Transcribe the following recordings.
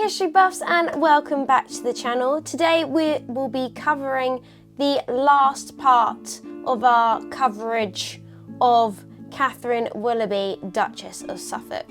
history buffs, and welcome back to the channel. Today we will be covering the last part of our coverage of Katherine Willoughby, Duchess of Suffolk.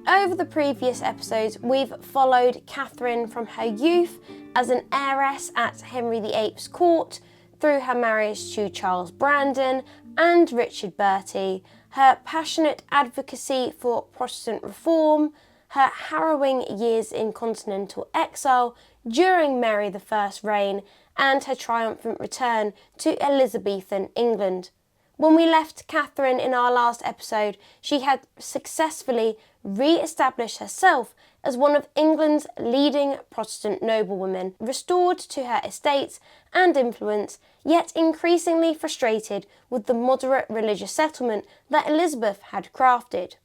Over the previous episodes, we've followed Katherine from her youth as an heiress at Henry VIII's court, through her marriage to Charles Brandon and Richard Bertie, her passionate advocacy for Protestant reform, her harrowing years in continental exile during Mary I's reign, and her triumphant return to Elizabethan England. When we left Katherine in our last episode, she had successfully re-established herself as one of England's leading Protestant noblewomen, restored to her estates and influence, yet increasingly frustrated with the moderate religious settlement that Elizabeth had crafted.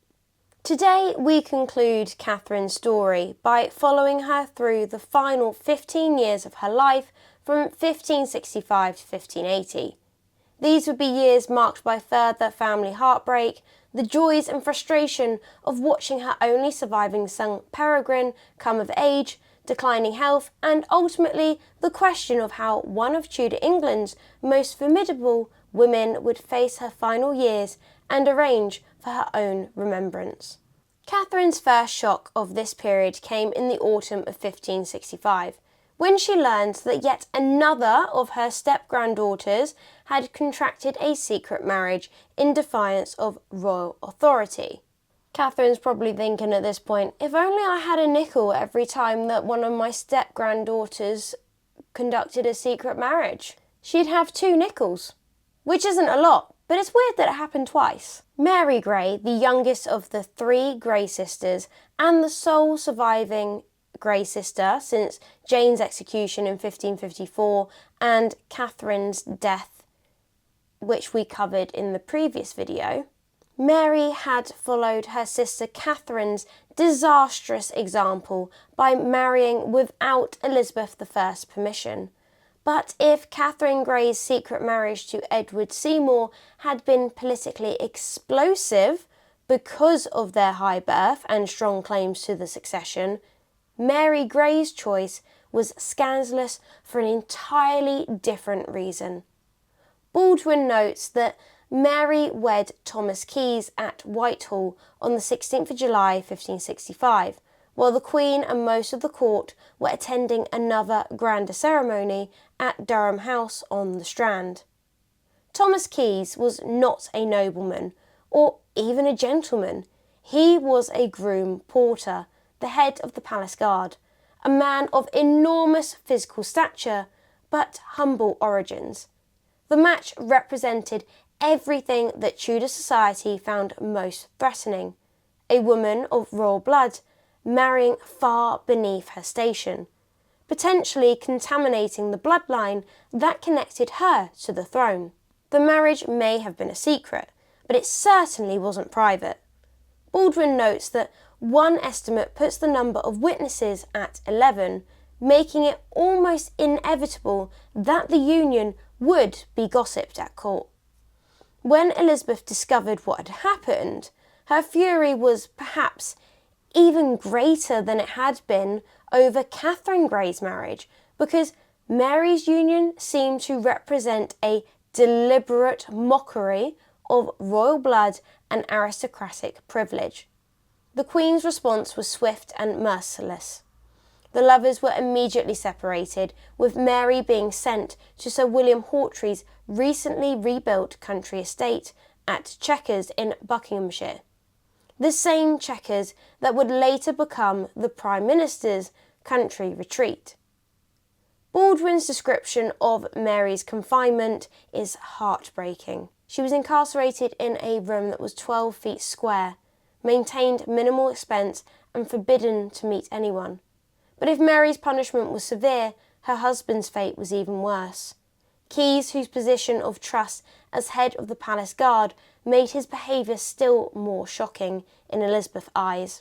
Today we conclude Katherine's story by following her through the final 15 years of her life from 1565 to 1580. These would be years marked by further family heartbreak, the joys and frustration of watching her only surviving son Peregrine come of age, declining health, and ultimately the question of how one of Tudor England's most formidable women would face her final years and arrange for her own remembrance. Katherine's first shock of this period came in the autumn of 1565, when she learned that yet another of her step-granddaughters had contracted a secret marriage in defiance of royal authority. Katherine's probably thinking at this point, if only I had a nickel every time that one of my step-granddaughters conducted a secret marriage. She'd have 2 nickels, which isn't a lot. But it's weird that it happened twice. Mary Grey, the youngest of the 3 Grey sisters and the sole surviving Grey sister since Jane's execution in 1554 and Katherine's death, which we covered in the previous video, Mary had followed her sister Katherine's disastrous example by marrying without Elizabeth I's permission. But if Katherine Grey's secret marriage to Edward Seymour had been politically explosive because of their high birth and strong claims to the succession, Mary Grey's choice was scandalous for an entirely different reason. Baldwin notes that Mary wed Thomas Keyes at Whitehall on the 16th of July 1565, while the Queen and most of the court were attending another grander ceremony at Durham House on the Strand. Thomas Keyes was not a nobleman, or even a gentleman. He was a groom porter, the head of the palace guard, a man of enormous physical stature, but humble origins. The match represented everything that Tudor society found most threatening: a woman of royal blood marrying far beneath her station, potentially contaminating the bloodline that connected her to the throne. The marriage may have been a secret, but it certainly wasn't private. Baldwin notes that one estimate puts the number of witnesses at 11, making it almost inevitable that the union would be gossiped at court. When Elizabeth discovered what had happened, her fury was perhaps even greater than it had been over Katherine Grey's marriage, because Mary's union seemed to represent a deliberate mockery of royal blood and aristocratic privilege. The Queen's response was swift and merciless. The lovers were immediately separated, with Mary being sent to Sir William Hawtrey's recently rebuilt country estate at Chequers in Buckinghamshire. The same Chequers that would later become the Prime Minister's country retreat. Baldwin's description of Mary's confinement is heartbreaking. She was incarcerated in a room that was 12 feet square, maintained minimal expense, and forbidden to meet anyone. But if Mary's punishment was severe, her husband's fate was even worse. Keyes, whose position of trust as head of the palace guard made his behaviour still more shocking in Elizabeth's eyes.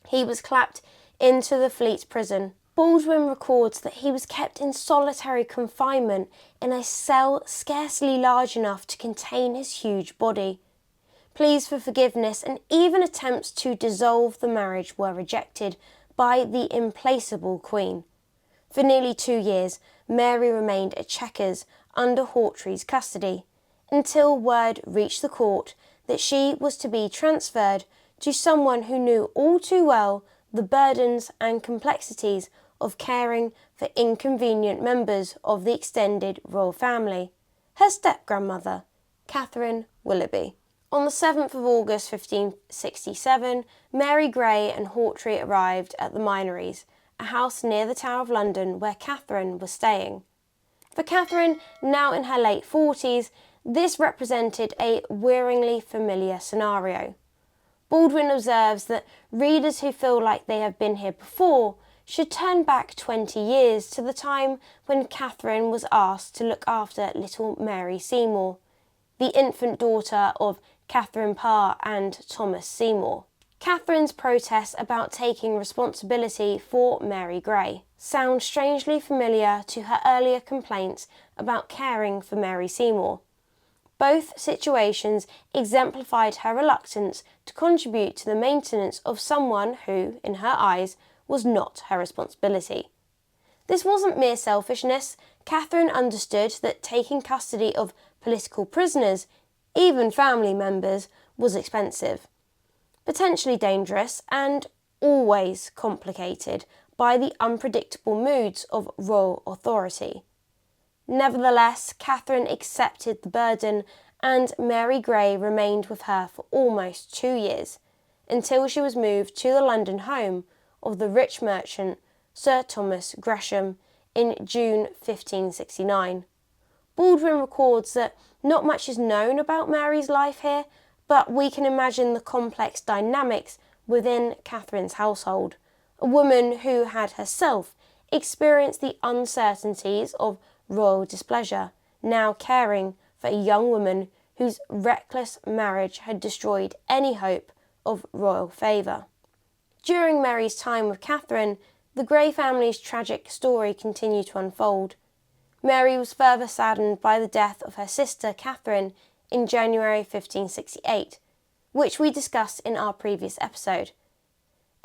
He was clapped into the Fleet prison. Baldwin records that he was kept in solitary confinement in a cell scarcely large enough to contain his huge body. Pleas for forgiveness and even attempts to dissolve the marriage were rejected by the implacable Queen. For nearly 2 years, Mary remained at Chequers under Hawtrey's custody, until word reached the court that she was to be transferred to someone who knew all too well the burdens and complexities of caring for inconvenient members of the extended royal family, her step-grandmother, Katherine Willoughby. On the 7th of August 1567, Mary Grey and Hawtrey arrived at the Minories, a house near the Tower of London where Katherine was staying. For Katherine, now in her late 40s, this represented a wearingly familiar scenario. Baldwin observes that readers who feel like they have been here before should turn back 20 years to the time when Katherine was asked to look after little Mary Seymour, the infant daughter of Catherine Parr and Thomas Seymour. Katherine's protests about taking responsibility for Mary Grey sound strangely familiar to her earlier complaints about caring for Mary Seymour. Both situations exemplified her reluctance to contribute to the maintenance of someone who, in her eyes, was not her responsibility. This wasn't mere selfishness. Katherine understood that taking custody of political prisoners, even family members, was expensive, potentially dangerous, and always complicated by the unpredictable moods of royal authority. Nevertheless, Katherine accepted the burden, and Mary Grey remained with her for almost 2 years, until she was moved to the London home of the rich merchant Sir Thomas Gresham in June 1569. Baldwin records that not much is known about Mary's life here, but we can imagine the complex dynamics within Katherine's household, a woman who had herself experienced the uncertainties of royal displeasure, now caring for a young woman whose reckless marriage had destroyed any hope of royal favour. During Mary's time with Katherine, the Grey family's tragic story continued to unfold. Mary was further saddened by the death of her sister Katherine in January 1568, which we discussed in our previous episode,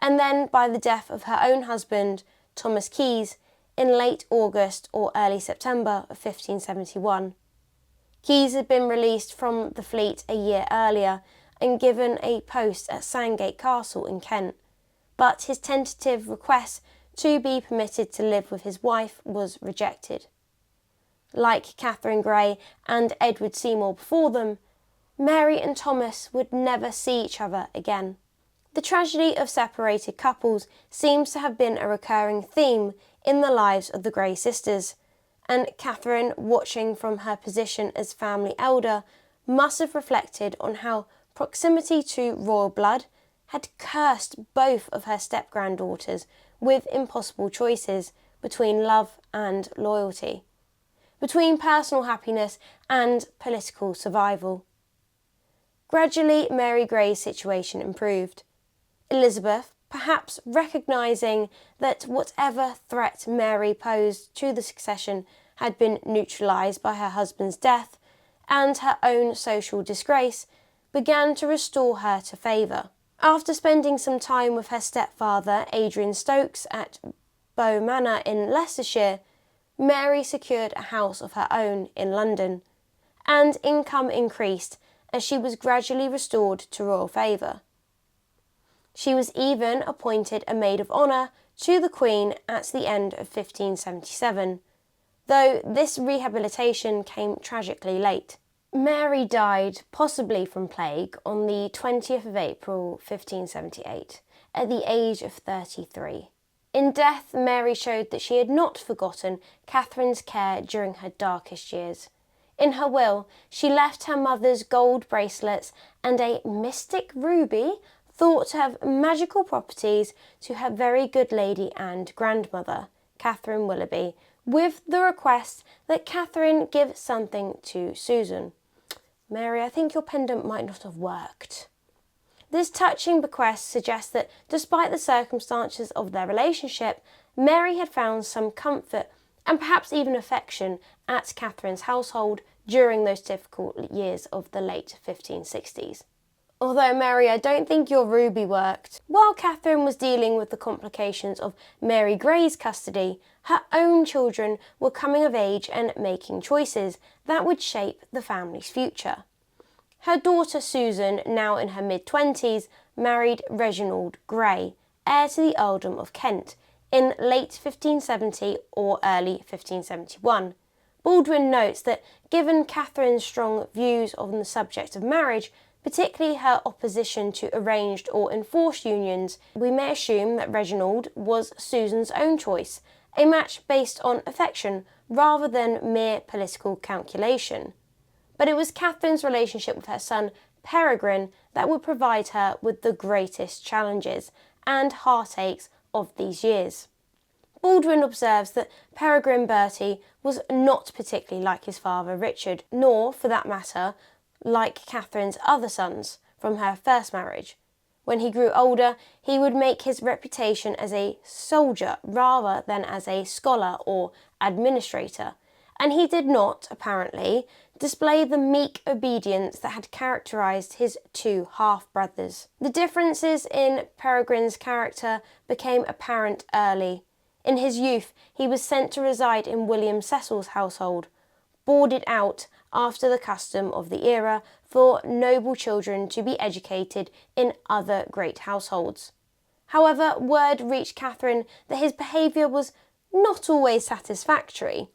and then by the death of her own husband, Thomas Keyes, in late August or early September of 1571. Keyes had been released from the Fleet a year earlier and given a post at Sandgate Castle in Kent, but his tentative request to be permitted to live with his wife was rejected. Like Catherine Grey and Edward Seymour before them, Mary and Thomas would never see each other again. The tragedy of separated couples seems to have been a recurring theme in the lives of the Grey sisters, and Katherine, watching from her position as family elder, must have reflected on how proximity to royal blood had cursed both of her step-granddaughters with impossible choices between love and loyalty, between personal happiness and political survival. Gradually, Mary Grey's situation improved. Elizabeth, perhaps recognising that whatever threat Mary posed to the succession had been neutralised by her husband's death and her own social disgrace, began to restore her to favour. After spending some time with her stepfather, Adrian Stokes, at Bow Manor in Leicestershire, Mary secured a house of her own in London, and income increased as she was gradually restored to royal favour. She was even appointed a maid of honour to the Queen at the end of 1577, though this rehabilitation came tragically late. Mary died, possibly from plague, on the 20th of April 1578, at the age of 33. In death, Mary showed that she had not forgotten Katherine's care during her darkest years. In her will, she left her mother's gold bracelets and a mystic ruby thought to have magical properties to her very good lady and grandmother, Katherine Willoughby, with the request that Katherine give something to Susan. Mary, I think your pendant might not have worked. This touching bequest suggests that, despite the circumstances of their relationship, Mary had found some comfort and perhaps even affection at Katherine's household during those difficult years of the late 1560s. Although, Mary, I don't think your ruby worked. While Catherine was dealing with the complications of Mary Grey's custody, her own children were coming of age and making choices that would shape the family's future. Her daughter Susan, now in her mid-20s, married Reginald Grey, heir to the earldom of Kent, in late 1570 or early 1571. Baldwin notes that given Catherine's strong views on the subject of marriage, particularly her opposition to arranged or enforced unions, we may assume that Reginald was Susan's own choice, a match based on affection rather than mere political calculation. But it was Catherine's relationship with her son Peregrine that would provide her with the greatest challenges and heartaches of these years. Baldwin observes that Peregrine Bertie was not particularly like his father Richard, nor, for that matter, like Catherine's other sons from her first marriage. When he grew older, he would make his reputation as a soldier rather than as a scholar or administrator, and he did not, apparently, display the meek obedience that had characterised his two half-brothers. The differences in Peregrine's character became apparent early. In his youth, he was sent to reside in William Cecil's household, boarded out after the custom of the era for noble children to be educated in other great households. However, word reached Catherine that his behaviour was not always satisfactory.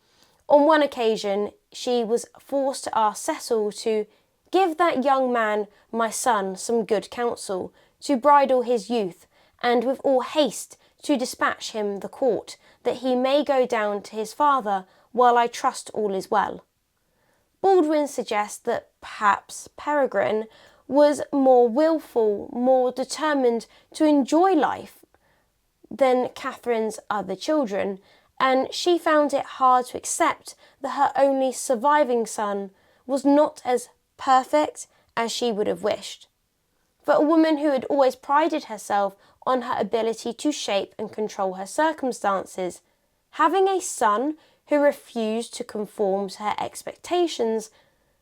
On one occasion, she was forced to ask Cecil to give that young man, my son, some good counsel, to bridle his youth, and with all haste to dispatch him the court, that he may go down to his father while I trust all is well. Baldwin suggests that perhaps Peregrine was more wilful, more determined to enjoy life than Catherine's other children, and she found it hard to accept that her only surviving son was not as perfect as she would have wished. For a woman who had always prided herself on her ability to shape and control her circumstances, having a son who refused to conform to her expectations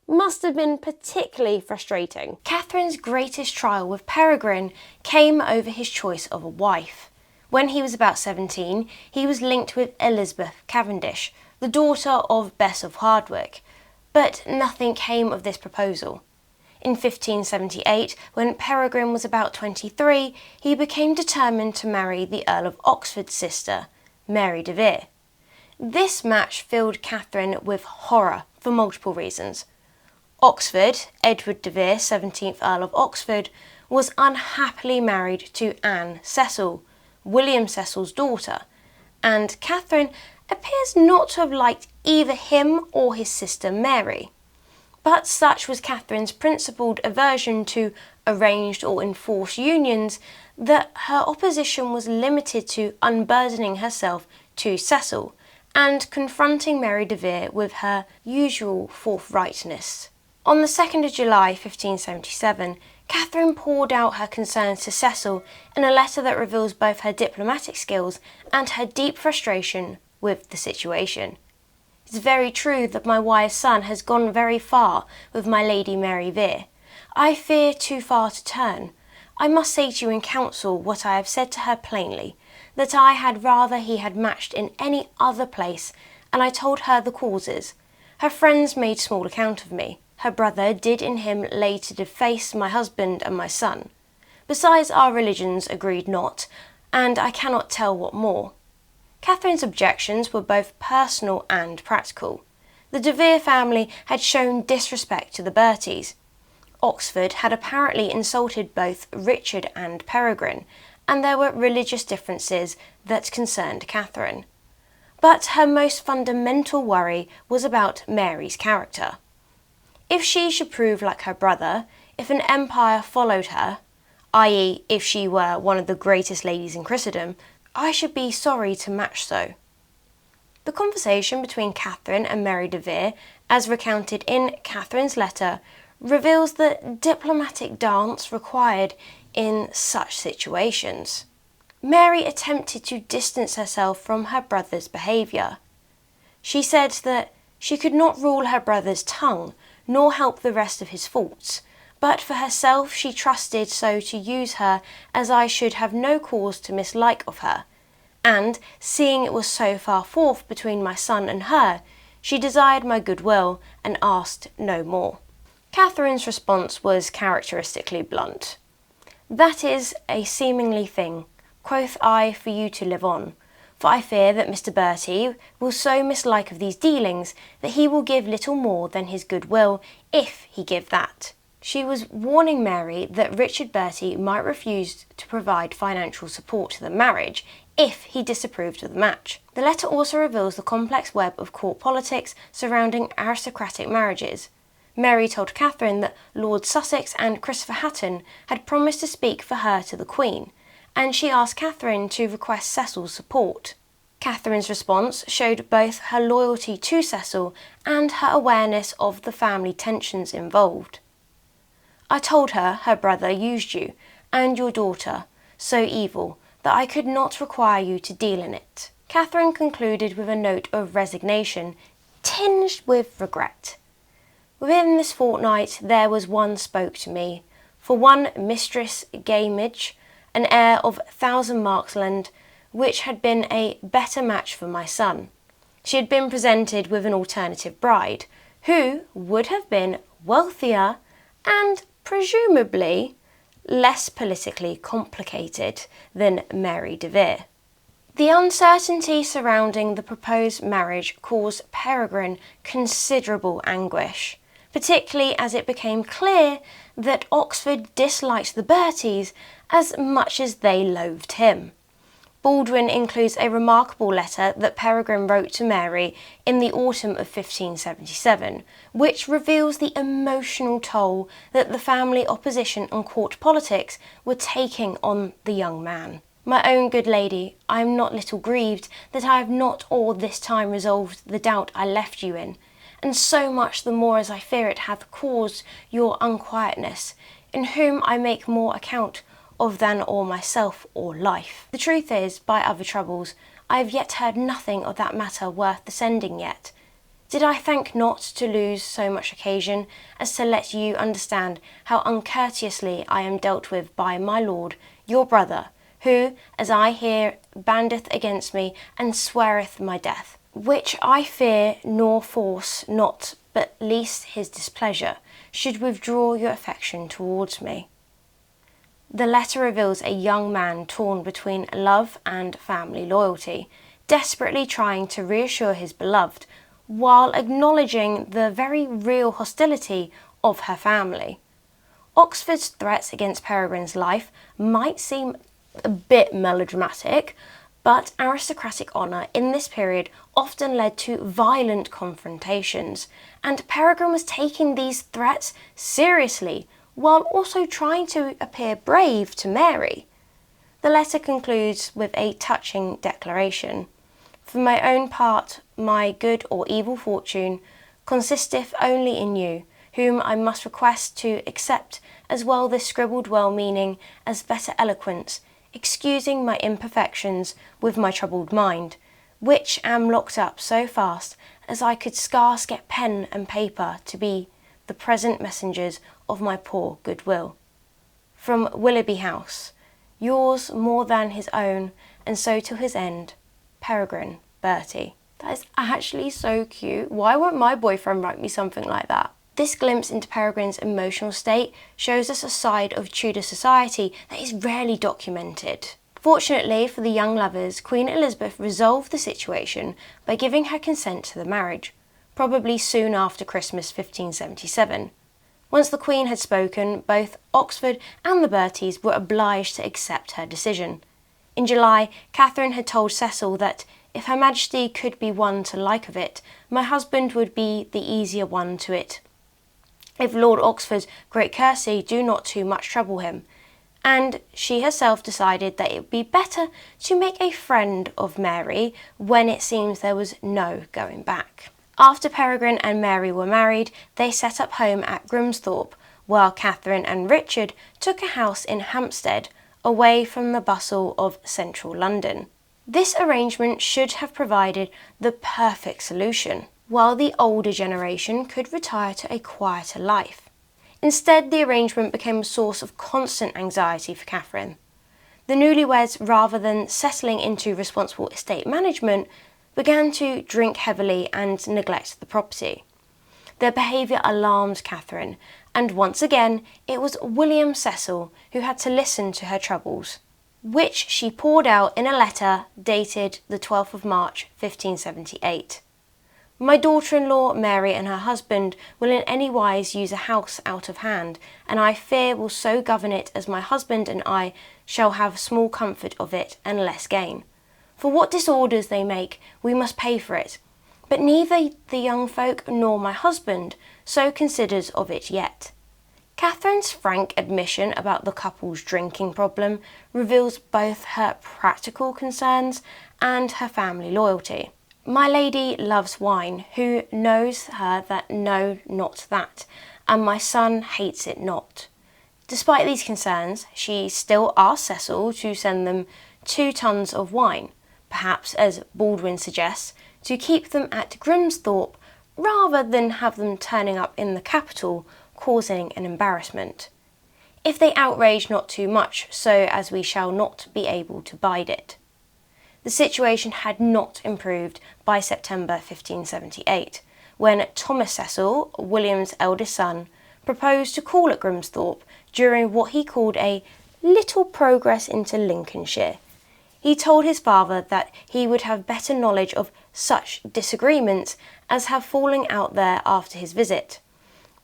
must have been particularly frustrating. Catherine's greatest trial with Peregrine came over his choice of a wife. When he was about 17, he was linked with Elizabeth Cavendish, the daughter of Bess of Hardwicke, but nothing came of this proposal. In 1578, when Peregrine was about 23, he became determined to marry the Earl of Oxford's sister, Mary de Vere. This match filled Catherine with horror for multiple reasons. Oxford, Edward de Vere, 17th Earl of Oxford, was unhappily married to Anne Cecil, William Cecil's daughter, and Catherine appears not to have liked either him or his sister Mary. But such was Catherine's principled aversion to arranged or enforced unions that her opposition was limited to unburdening herself to Cecil and confronting Mary de Vere with her usual forthrightness. On the 2nd of July 1577, Catherine poured out her concerns to Cecil in a letter that reveals both her diplomatic skills and her deep frustration with the situation. It is very true that my wise son has gone very far with my Lady Mary Vere. I fear too far to turn. I must say to you in council what I have said to her plainly, that I had rather he had matched in any other place, and I told her the causes. Her friends made small account of me. Her brother did in him lay to deface my husband and my son. Besides, our religions agreed not, and I cannot tell what more. Catherine's objections were both personal and practical. The de Vere family had shown disrespect to the Berties. Oxford had apparently insulted both Richard and Peregrine, and there were religious differences that concerned Catherine. But her most fundamental worry was about Mary's character. If she should prove like her brother, if an empire followed her, i.e. if she were one of the greatest ladies in Christendom, I should be sorry to match so. The conversation between Catherine and Mary de Vere, as recounted in Catherine's letter, reveals the diplomatic dance required in such situations. Mary attempted to distance herself from her brother's behaviour. She said that she could not rule her brother's tongue, nor help the rest of his faults, but for herself she trusted so to use her as I should have no cause to mislike of her, and, seeing it was so far forth between my son and her, she desired my goodwill and asked no more." Catherine's response was characteristically blunt. "That is a seemingly thing, quoth I, for you to live on, for I fear that Mr. Bertie will so mislike of these dealings that he will give little more than his goodwill, if he give that." She was warning Mary that Richard Bertie might refuse to provide financial support to the marriage if he disapproved of the match. The letter also reveals the complex web of court politics surrounding aristocratic marriages. Mary told Catherine that Lord Sussex and Christopher Hatton had promised to speak for her to the Queen, and she asked Catherine to request Cecil's support. Catherine's response showed both her loyalty to Cecil and her awareness of the family tensions involved. "I told her brother used you, and your daughter, so evil, that I could not require you to deal in it." Catherine concluded with a note of resignation, tinged with regret. "Within this fortnight there was one spoke to me, for one Mistress Gamage, an heir of 1,000 marksland, which had been a better match for my son. She had been presented with an alternative bride, who would have been wealthier and presumably less politically complicated than Mary de Vere." The uncertainty surrounding the proposed marriage caused Peregrine considerable anguish, particularly as it became clear that Oxford disliked the Berties as much as they loathed him. Baldwin includes a remarkable letter that Peregrine wrote to Mary in the autumn of 1577, which reveals the emotional toll that the family opposition and court politics were taking on the young man. "My own good lady, I am not little grieved that I have not all this time resolved the doubt I left you in, and so much the more as I fear it hath caused your unquietness, in whom I make more account of than or myself or life. The truth is, by other troubles, I have yet heard nothing of that matter worth the sending yet. Did I thank not to lose so much occasion as to let you understand how uncourteously I am dealt with by my lord, your brother, who, as I hear, bandeth against me and sweareth my death, which I fear nor force not, but least his displeasure should withdraw your affection towards me." The letter reveals a young man torn between love and family loyalty, desperately trying to reassure his beloved, while acknowledging the very real hostility of her family. Oxford's threats against Peregrine's life might seem a bit melodramatic, but aristocratic honour in this period often led to violent confrontations, and Peregrine was taking these threats seriously, while also trying to appear brave to Mary. The letter concludes with a touching declaration: "For my own part, my good or evil fortune consisteth only in you, whom I must request to accept as well this scribbled well-meaning as better eloquence, excusing my imperfections with my troubled mind, which am locked up so fast as I could scarce get pen and paper to be the present messengers of my poor goodwill. From Willoughby House, yours more than his own, and so to his end, Peregrine Bertie." That is actually so cute. Why won't my boyfriend write me something like that? This glimpse into Peregrine's emotional state shows us a side of Tudor society that is rarely documented. Fortunately for the young lovers, Queen Elizabeth resolved the situation by giving her consent to the marriage, probably soon after Christmas 1577. Once the Queen had spoken, both Oxford and the Berties were obliged to accept her decision. In July, Catherine had told Cecil that if Her Majesty could be won to like of it, my husband would be the easier one to it, if Lord Oxford's great courtesy do not too much trouble him, and she herself decided that it would be better to make a friend of Mary when it seems there was no going back. After Peregrine and Mary were married, they set up home at Grimsthorpe, while Catherine and Richard took a house in Hampstead, away from the bustle of central London. This arrangement should have provided the perfect solution, while the older generation could retire to a quieter life. Instead, the arrangement became a source of constant anxiety for Catherine. The newlyweds, rather than settling into responsible estate management, began to drink heavily and neglect the property. Their behaviour alarmed Catherine, and once again it was William Cecil who had to listen to her troubles, which she poured out in a letter dated the 12th of March 1578. My daughter-in-law Mary and her husband will in any wise use a house out of hand, and I fear will so govern it as my husband and I shall have small comfort of it and less gain. For what disorders they make, we must pay for it, but neither the young folk nor my husband so considers of it yet. Catherine's frank admission about the couple's drinking problem reveals both her practical concerns and her family loyalty. My lady loves wine, who knows her that no, not that, and my son hates it not. Despite these concerns, she still asks Cecil to send them 2 tons of wine, perhaps, as Baldwin suggests, to keep them at Grimsthorpe rather than have them turning up in the capital, causing an embarrassment. If they outrage not too much, so as we shall not be able to bide it. The situation had not improved by September 1578, when Thomas Cecil, William's eldest son, proposed to call at Grimsthorpe during what he called a little progress into Lincolnshire. He told his father that he would have better knowledge of such disagreements as have fallen out there after his visit,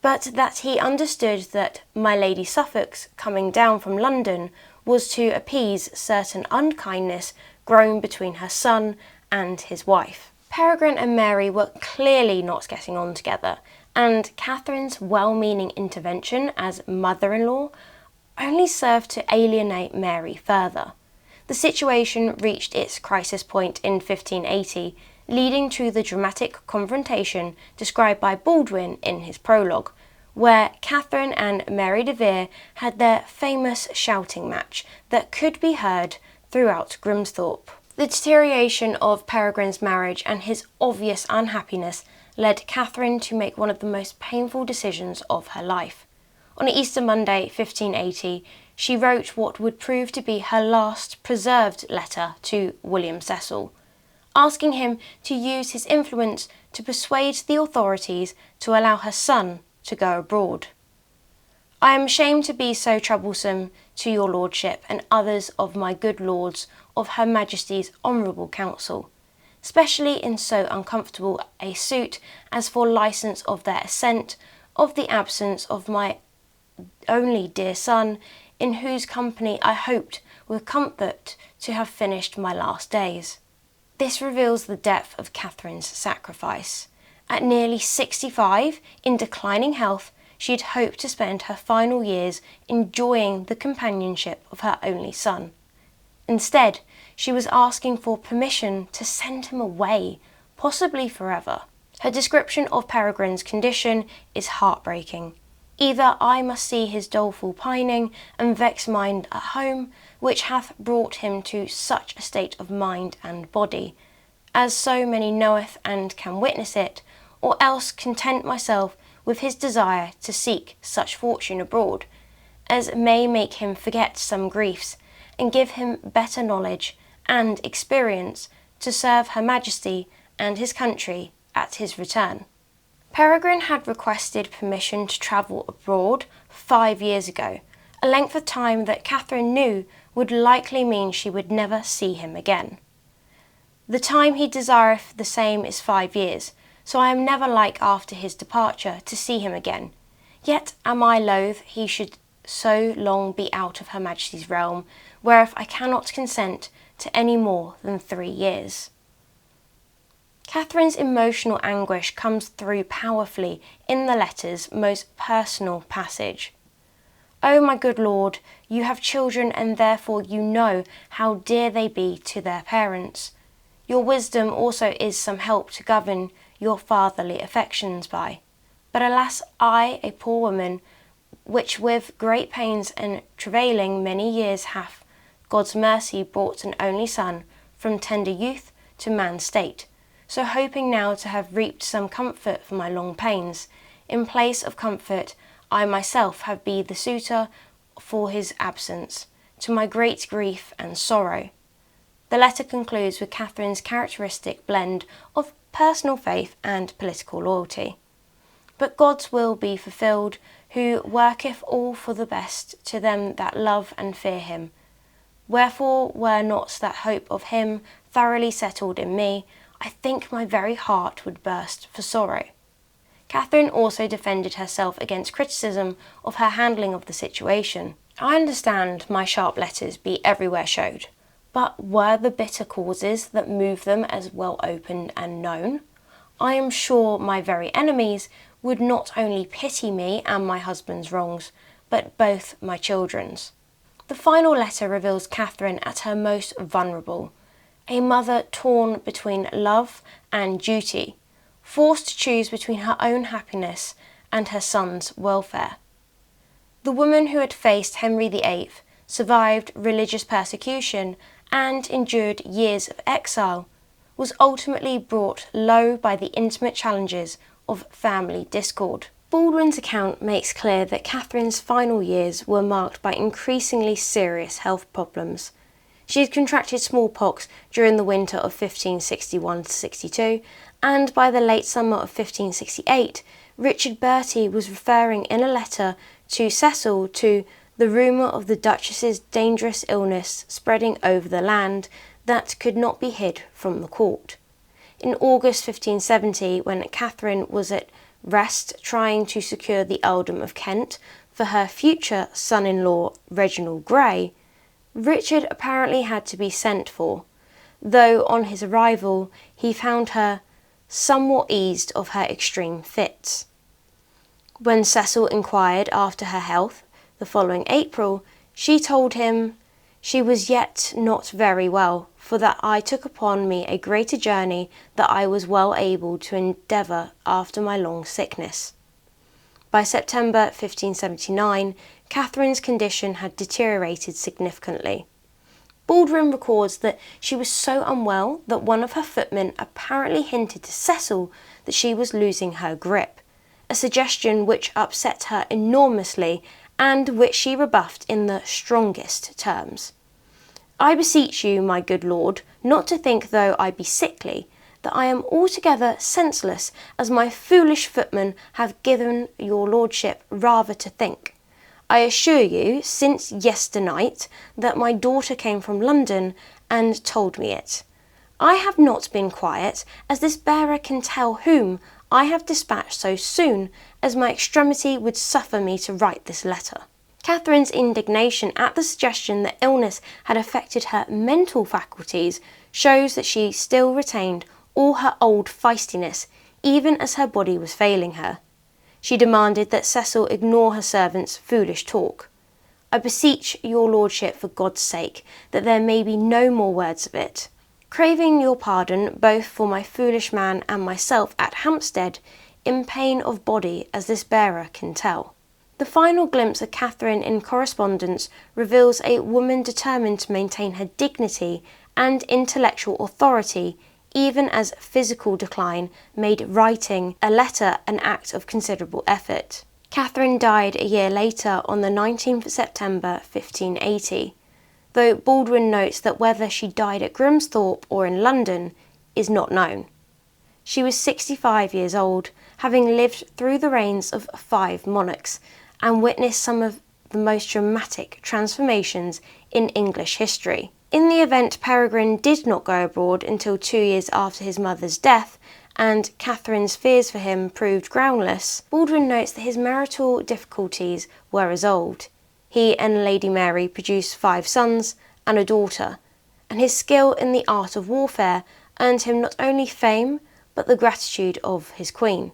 but that he understood that my Lady Suffolk's coming down from London was to appease certain unkindness grown between her son and his wife. Peregrine and Mary were clearly not getting on together, and Catherine's well-meaning intervention as mother-in-law only served to alienate Mary further. The situation reached its crisis point in 1580, leading to the dramatic confrontation described by Baldwin in his prologue, where Catherine and Mary de Vere had their famous shouting match that could be heard throughout Grimsthorpe. The deterioration of Peregrine's marriage and his obvious unhappiness led Catherine to make one of the most painful decisions of her life. On Easter Monday 1580, she wrote what would prove to be her last preserved letter to William Cecil, asking him to use his influence to persuade the authorities to allow her son to go abroad. I am ashamed to be so troublesome to your lordship and others of my good lords of her Majesty's honourable council, especially in so uncomfortable a suit as for licence of their assent, of the absence of my only dear son, in whose company I hoped with comfort to have finished my last days. This reveals the depth of Catherine's sacrifice. At nearly 65, in declining health, she had hoped to spend her final years enjoying the companionship of her only son. Instead, she was asking for permission to send him away, possibly forever. Her description of Peregrine's condition is heartbreaking. Either I must see his doleful pining and vexed mind at home, which hath brought him to such a state of mind and body, as so many knoweth and can witness it, or else content myself with his desire to seek such fortune abroad, as may make him forget some griefs, and give him better knowledge and experience to serve her Majesty and his country at his return. Peregrine had requested permission to travel abroad 5 years ago, a length of time that Catherine knew would likely mean she would never see him again. The time he desireth the same is 5 years, so I am never like after his departure to see him again. Yet am I loath he should so long be out of her Majesty's realm, whereof I cannot consent to any more than 3 years. Catherine's emotional anguish comes through powerfully in the letter's most personal passage. "O my good lord, you have children, and therefore you know how dear they be to their parents. Your wisdom also is some help to govern your fatherly affections by. But alas, I, a poor woman, which with great pains and travailing many years hath God's mercy brought an only son from tender youth to man's state, so hoping now to have reaped some comfort for my long pains, in place of comfort I myself have been the suitor for his absence, to my great grief and sorrow. The letter concludes with Catherine's characteristic blend of personal faith and political loyalty. But God's will be fulfilled, who worketh all for the best to them that love and fear him. Wherefore, were not that hope of him thoroughly settled in me, I think my very heart would burst for sorrow. Catherine also defended herself against criticism of her handling of the situation. I understand my sharp letters be everywhere showed, but were the bitter causes that moved them as well opened and known, I am sure my very enemies would not only pity me and my husband's wrongs, but both my children's. The final letter reveals Catherine at her most vulnerable, a mother torn between love and duty, forced to choose between her own happiness and her son's welfare. The woman who had faced Henry VIII, survived religious persecution, and endured years of exile, was ultimately brought low by the intimate challenges of family discord. Baldwin's account makes clear that Catherine's final years were marked by increasingly serious health problems. She had contracted smallpox during the winter of 1561-62, and by the late summer of 1568, Richard Bertie was referring in a letter to Cecil to the rumour of the Duchess's dangerous illness spreading over the land that could not be hid from the court. In August 1570, when Catherine was at rest trying to secure the earldom of Kent for her future son-in-law Reginald Grey, Richard apparently had to be sent for, though on his arrival he found her somewhat eased of her extreme fits. When Cecil inquired after her health the following April, she told him she was yet not very well, for that I took upon me a greater journey that I was well able to endeavour after my long sickness. By September 1579, Catherine's condition had deteriorated significantly. Baldwin records that she was so unwell that one of her footmen apparently hinted to Cecil that she was losing her grip, a suggestion which upset her enormously and which she rebuffed in the strongest terms. I beseech you, my good lord, not to think, though I be sickly, that I am altogether senseless, as my foolish footmen have given your lordship rather to think. I assure you, since yesternight, that my daughter came from London and told me it. I have not been quiet, as this bearer can tell whom I have dispatched so soon as my extremity would suffer me to write this letter. Catherine's indignation at the suggestion that illness had affected her mental faculties shows that she still retained all her old feistiness, even as her body was failing her. She demanded that Cecil ignore her servant's foolish talk. I beseech your lordship for God's sake that there may be no more words of it. Craving your pardon both for my foolish man and myself at Hampstead, in pain of body as this bearer can tell. The final glimpse of Catherine in correspondence reveals a woman determined to maintain her dignity and intellectual authority, even as physical decline made writing a letter an act of considerable effort. Catherine died a year later on the 19th of September 1580, though Baldwin notes that whether she died at Grimsthorpe or in London is not known. She was 65 years old, having lived through the reigns of 5 monarchs, and witnessed some of the most dramatic transformations in English history. In the event Peregrine did not go abroad until 2 years after his mother's death, and Catherine's fears for him proved groundless, Baldwin notes that his marital difficulties were resolved. He and Lady Mary produced 5 sons and a daughter, and his skill in the art of warfare earned him not only fame, but the gratitude of his queen.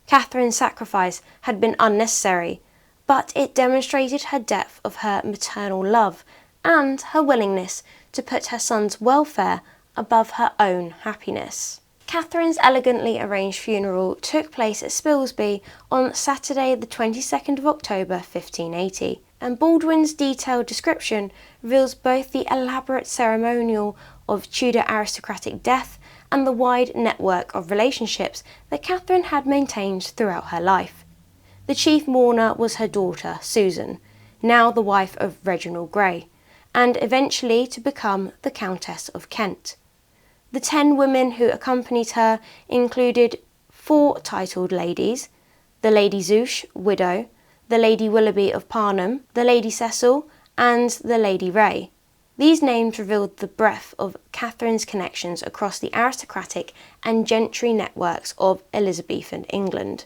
Catherine's sacrifice had been unnecessary, but it demonstrated her depth of her maternal love and her willingness to put her son's welfare above her own happiness. Catherine's elegantly arranged funeral took place at Spilsby on Saturday the 22nd of October 1580, and Baldwin's detailed description reveals both the elaborate ceremonial of Tudor aristocratic death and the wide network of relationships that Catherine had maintained throughout her life. The chief mourner was her daughter, Susan, now the wife of Reginald Grey, and eventually to become the Countess of Kent. The 10 women who accompanied her included 4 titled ladies: the Lady Zouche, widow, the Lady Willoughby of Parnham, the Lady Cecil, and the Lady Ray. These names revealed the breadth of Catherine's connections across the aristocratic and gentry networks of Elizabethan England.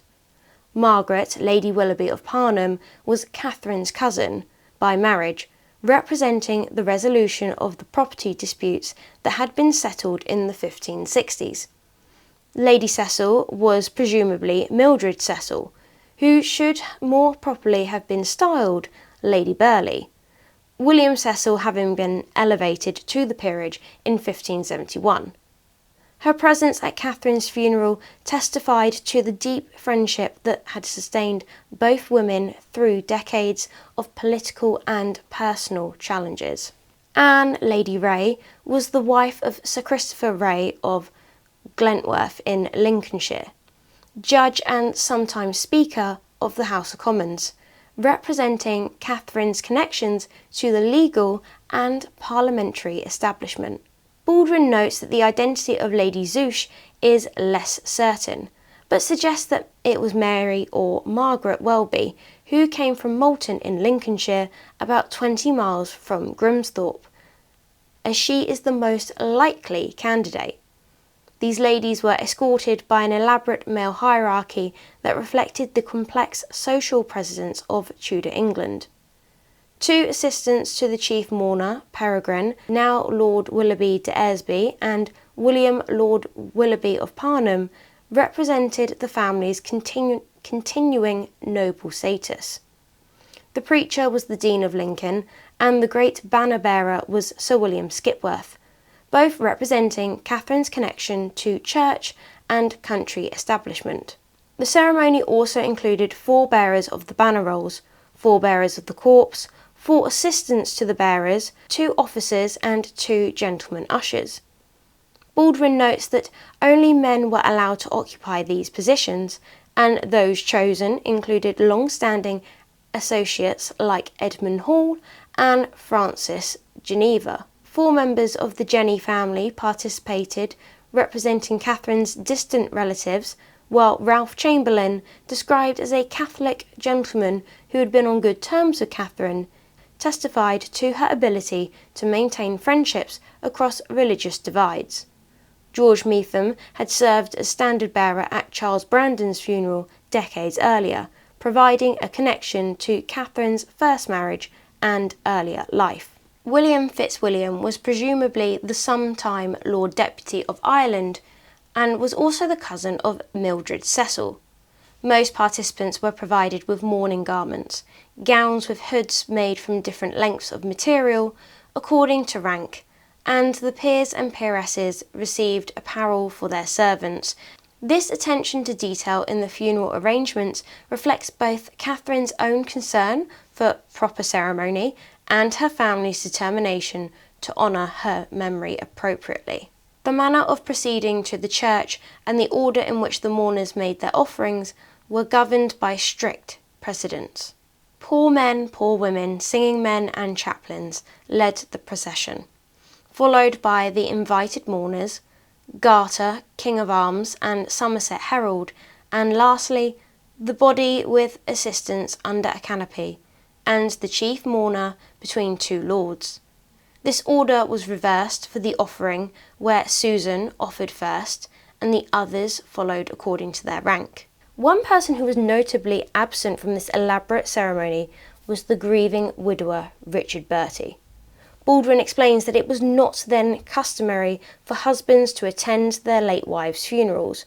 Margaret, Lady Willoughby of Parnham, was Catherine's cousin by marriage, representing the resolution of the property disputes that had been settled in the 1560s. Lady Cecil was presumably Mildred Cecil, who should more properly have been styled Lady Burghley, William Cecil having been elevated to the peerage in 1571. Her presence at Catherine's funeral testified to the deep friendship that had sustained both women through decades of political and personal challenges. Anne, Lady Ray, was the wife of Sir Christopher Ray of Glentworth in Lincolnshire, judge and sometimes Speaker of the House of Commons, representing Catherine's connections to the legal and parliamentary establishment. Baldwin notes that the identity of Lady Zouche is less certain, but suggests that it was Mary or Margaret Welby, who came from Moulton in Lincolnshire, about 20 miles from Grimsthorpe, as she is the most likely candidate. These ladies were escorted by an elaborate male hierarchy that reflected the complex social precedents of Tudor England. 2 assistants to the chief mourner, Peregrine, now Lord Willoughby de Eresby, and William Lord Willoughby of Parnham, represented the family's continuing noble status. The preacher was the Dean of Lincoln, and the great banner-bearer was Sir William Skipworth, both representing Catherine's connection to church and country establishment. The ceremony also included 4 bearers of the banner rolls, 4 bearers of the corpse, 4 assistants to the bearers, 2 officers and 2 gentlemen ushers. Baldwin notes that only men were allowed to occupy these positions, and those chosen included long-standing associates like Edmund Hall and Francis Geneva. 4 members of the Jenny family participated, representing Catherine's distant relatives, while Ralph Chamberlain, described as a Catholic gentleman who had been on good terms with Catherine, testified to her ability to maintain friendships across religious divides. George Meetham had served as standard-bearer at Charles Brandon's funeral decades earlier, providing a connection to Catherine's first marriage and earlier life. William Fitzwilliam was presumably the sometime Lord Deputy of Ireland and was also the cousin of Mildred Cecil. Most participants were provided with mourning garments, gowns with hoods made from different lengths of material according to rank, and the peers and peeresses received apparel for their servants. This attention to detail in the funeral arrangements reflects both Catherine's own concern for proper ceremony and her family's determination to honour her memory appropriately. The manner of proceeding to the church and the order in which the mourners made their offerings were governed by strict precedents. Poor men, poor women, singing men and chaplains led the procession, followed by the invited mourners, Garter, King of Arms and Somerset Herald, and lastly, the body with assistants under a canopy, and the chief mourner between 2 lords. This order was reversed for the offering, where Susan offered first, and the others followed according to their rank. One person who was notably absent from this elaborate ceremony was the grieving widower Richard Bertie. Baldwin explains that it was not then customary for husbands to attend their late wives' funerals,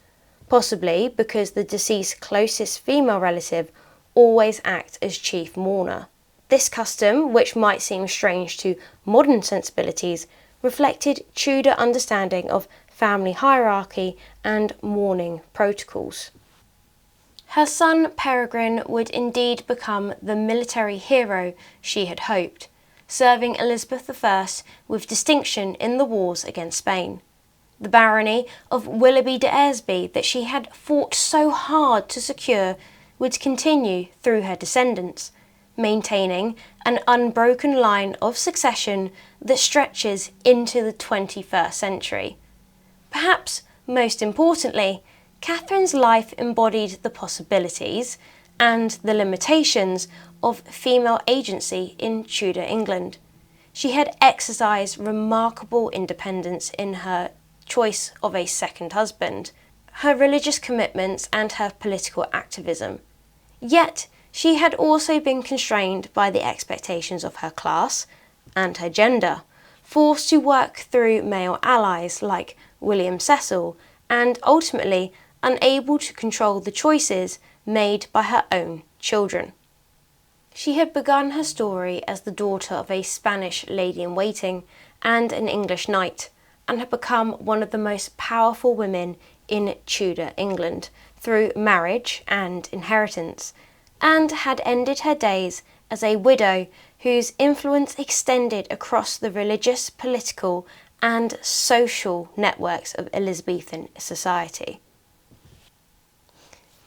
possibly because the deceased's closest female relative always acts as chief mourner. This custom, which might seem strange to modern sensibilities, reflected Tudor understanding of family hierarchy and mourning protocols. Her son Peregrine would indeed become the military hero she had hoped, serving Elizabeth I with distinction in the wars against Spain. The barony of Willoughby de Eresby that she had fought so hard to secure would continue through her descendants, maintaining an unbroken line of succession that stretches into the 21st century. Perhaps most importantly, Catherine's life embodied the possibilities and the limitations of female agency in Tudor England. She had exercised remarkable independence in her choice of a second husband, her religious commitments and her political activism. Yet, she had also been constrained by the expectations of her class and her gender, forced to work through male allies like William Cecil, and ultimately unable to control the choices made by her own children. She had begun her story as the daughter of a Spanish lady-in-waiting and an English knight, and had become one of the most powerful women in Tudor England through marriage and inheritance, and had ended her days as a widow whose influence extended across the religious, political and social networks of Elizabethan society.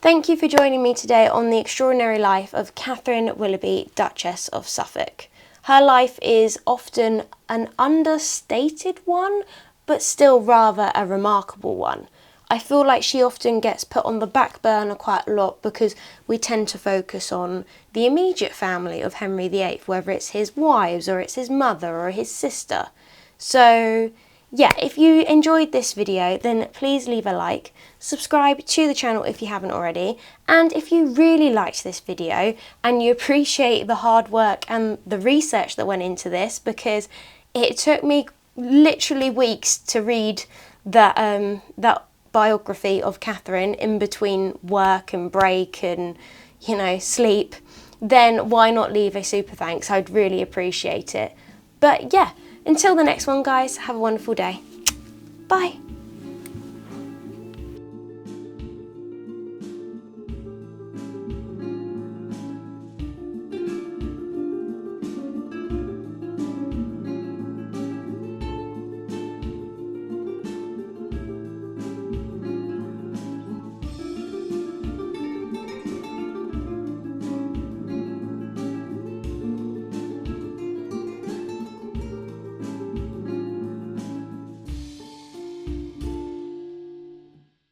Thank you for joining me today on the extraordinary life of Katherine Willoughby, Duchess of Suffolk. Her life is often an understated one, but still rather a remarkable one. I feel like she often gets put on the back burner quite a lot because we tend to focus on the immediate family of Henry VIII, whether it's his wives or it's his mother or his sister. So yeah, if you enjoyed this video, then please leave a like, subscribe to the channel if you haven't already, and if you really liked this video and you appreciate the hard work and the research that went into this, because it took me literally weeks to read that biography of Catherine in between work and break and, sleep, then why not leave a super thanks? I'd really appreciate it. But yeah, until the next one, guys, have a wonderful day. Bye.